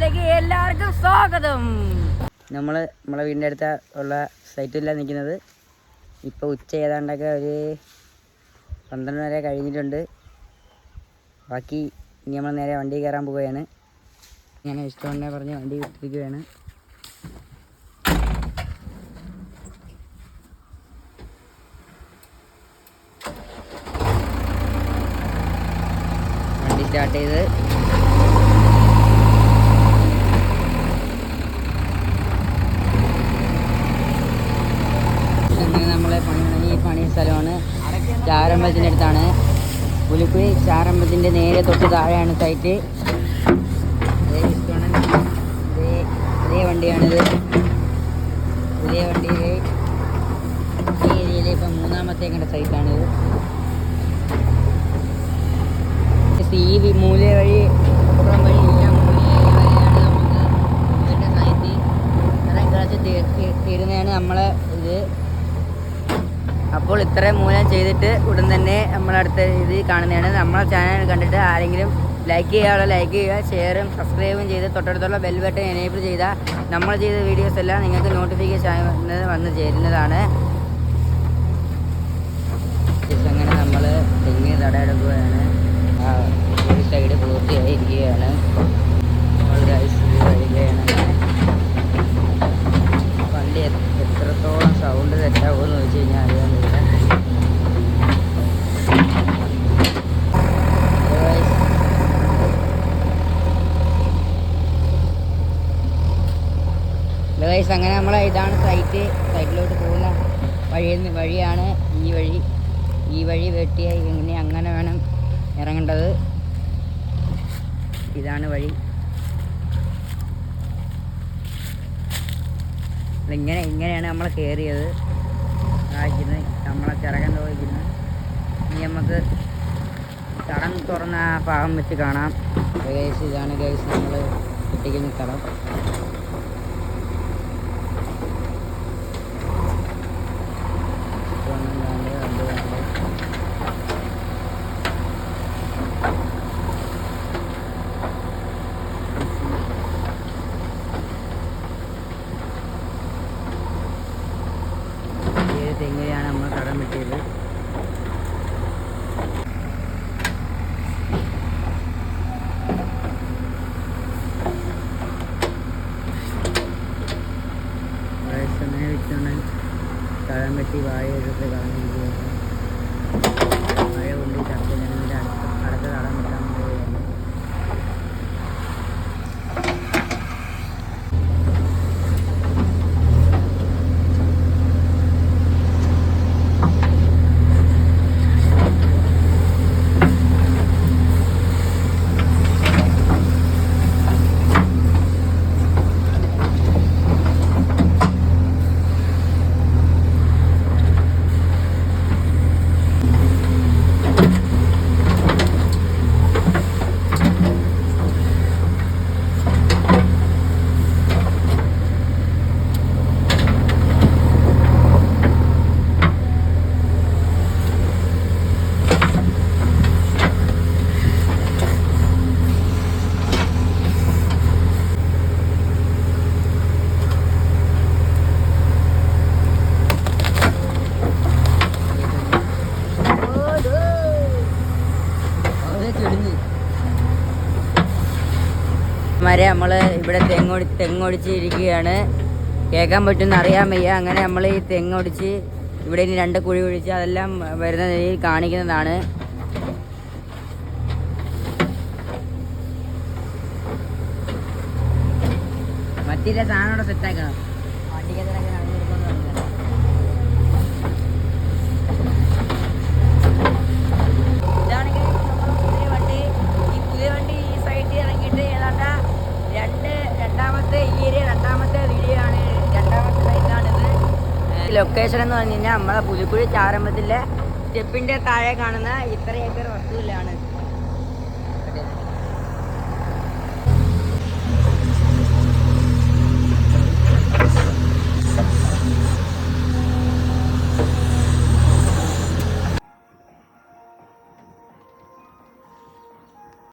വീഡിയോയിലേക്ക് എല്ലാവർക്കും സ്വാഗതം. നമ്മളെ വീടിൻ്റെ അടുത്ത ഉള്ള സൈറ്റിലാണ് നിൽക്കുന്നത്. ഇപ്പോൾ ഉച്ച ഏതാണ്ടൊക്കെ ഒരു 12 വരെ കഴിഞ്ഞിട്ടുണ്ട്. ബാക്കി ഇനി നമ്മൾ നേരെ വണ്ടി കയറാൻ പോവുകയാണ്. ഞാൻ ഇഷ്ടമുണ്ടെ പറഞ്ഞ് വണ്ടി വിട്ടിരിക്കുകയാണ്. വണ്ടി സ്റ്റാർട്ട് ചെയ്ത് നമ്മളെ പണി സ്ഥലമാണ്. ചാരമ്പലത്തിൻ്റെ അടുത്താണ്. പുലിക്കുഴി ചാരമ്പലത്തിൻ്റെ നേരെ തൊട്ട് താഴെയാണ് സൈറ്റ്. പുതിയ വണ്ടിയാണിത്. പുതിയ വണ്ടിയിൽ ഈ ഏരിയയിൽ ഇപ്പം 3ാമത്തെ കണ്ട സൈറ്റാണിത്. ഈ മൂല വഴി അപ്പുറം വഴി ഇല്ല, മൂല വഴിയാണ് നമുക്ക് ഇവരുടെ സൈറ്റ്. ഇത്രയും കളിച്ച് തീരുന്നതാണ് നമ്മളെ ഇത്. അപ്പോൾ ഇത്രയും മൂലം ചെയ്തിട്ട് ഉടൻ തന്നെ നമ്മളടുത്ത ഇത് കാണുന്നതാണ്. നമ്മളെ ചാനൽ കണ്ടിട്ട് ആരെങ്കിലും ലൈക്ക് ചെയ്യാനുള്ള ലൈക്ക് ചെയ്യുക, ഷെയറും സബ്സ്ക്രൈബും ചെയ്ത് തൊട്ടടുത്തുള്ള ബെൽ ബട്ടൺ എനേബിൾ ചെയ്താൽ നമ്മൾ ചെയ്ത വീഡിയോസ് എല്ലാം നിങ്ങൾക്ക് നോട്ടിഫിക്കേഷൻ വന്ന് ചേരുന്നതാണ്. അങ്ങനെ നമ്മൾ തെങ്ങ് തടയെടുക്കുകയാണ്. ഒരു സൈഡ് പൂർത്തിയായിരിക്കുകയാണ്. വരികയാണ്. വണ്ടി എത്രത്തോളം സൗണ്ട് തെറ്റാവുമെന്ന് വെച്ച് കഴിഞ്ഞാൽ അറിയാൻ പറ്റില്ല. അങ്ങനെ നമ്മളെ ഇതാണ് സൈറ്റിലോട്ട് പോകുന്ന വഴിയാണ് ഈ വഴി വെട്ടിയായി ഇങ്ങനെ അങ്ങനെ വേണം ഇറങ്ങേണ്ടത്. ഇതാണ് വഴി. ഇങ്ങനെയാണ് നമ്മൾ കയറിയത്. കായ്ക്കുന്നത് നമ്മളെ ചിറകൻ തോന്നിക്കുന്നത്. ഇനി നമുക്ക് തടം തുറന്ന ആ ഭാഗം വെച്ച് കാണാം. ഇതാണ് ഗൈസ് നമ്മൾ കിട്ടിക്കുന്ന തടം. തെങ്ങിനെയാണ് നമ്മൾ കടം വെട്ടിയത്. അങ്ങനെ വെച്ചുകൊണ്ട് കടം വെട്ടി വാഴ എടുത്ത് കളഞ്ഞിരിക്കുകയാണ്. വാഴ കൊണ്ട് ചർച്ചയിലാണെങ്കിൽ അടുത്ത കടം വെട്ടാൻ പോവുകയാണ്. നമ്മൾ ഇവിടെ തെങ്ങൊടിച്ചിരിക്കുകയാണ്. കേൾക്കാൻ പറ്റുമെന്ന് അറിയാൻ വയ്യ. അങ്ങനെ നമ്മൾ ഈ തെങ്ങൊടിച്ച് ഇവിടെ ഇനി 2 കുഴി ഒഴിച്ച് അതെല്ലാം വരുന്ന രീതിയിൽ കാണിക്കുന്നതാണ്. മറ്റില്ല സാധനം സെറ്റാക്കണം. വണ്ടിക്കകത്തൊക്കെ നടന്നിരിക്കുന്നു. ഇതാണെങ്കിൽ ഈ പുതിയ വണ്ടി ഈ സൈഡിൽ ഇറങ്ങിയിട്ട് ഏതാണ്ട് രണ്ടാമത്തെ വീഡിയോ ആണ്. രണ്ടാമത്തെ സൈറ്റാണിത്. ലൊക്കേഷൻ എന്ന് പറഞ്ഞു കഴിഞ്ഞാൽ നമ്മളെ പുലിക്കുഴി ചാരമ്പലത്തിലെ സ്റ്റെപ്പിൻ്റെ താഴെ കാണുന്ന ഇത്ര ഏക്കർ വസ്തുവിലാണ്.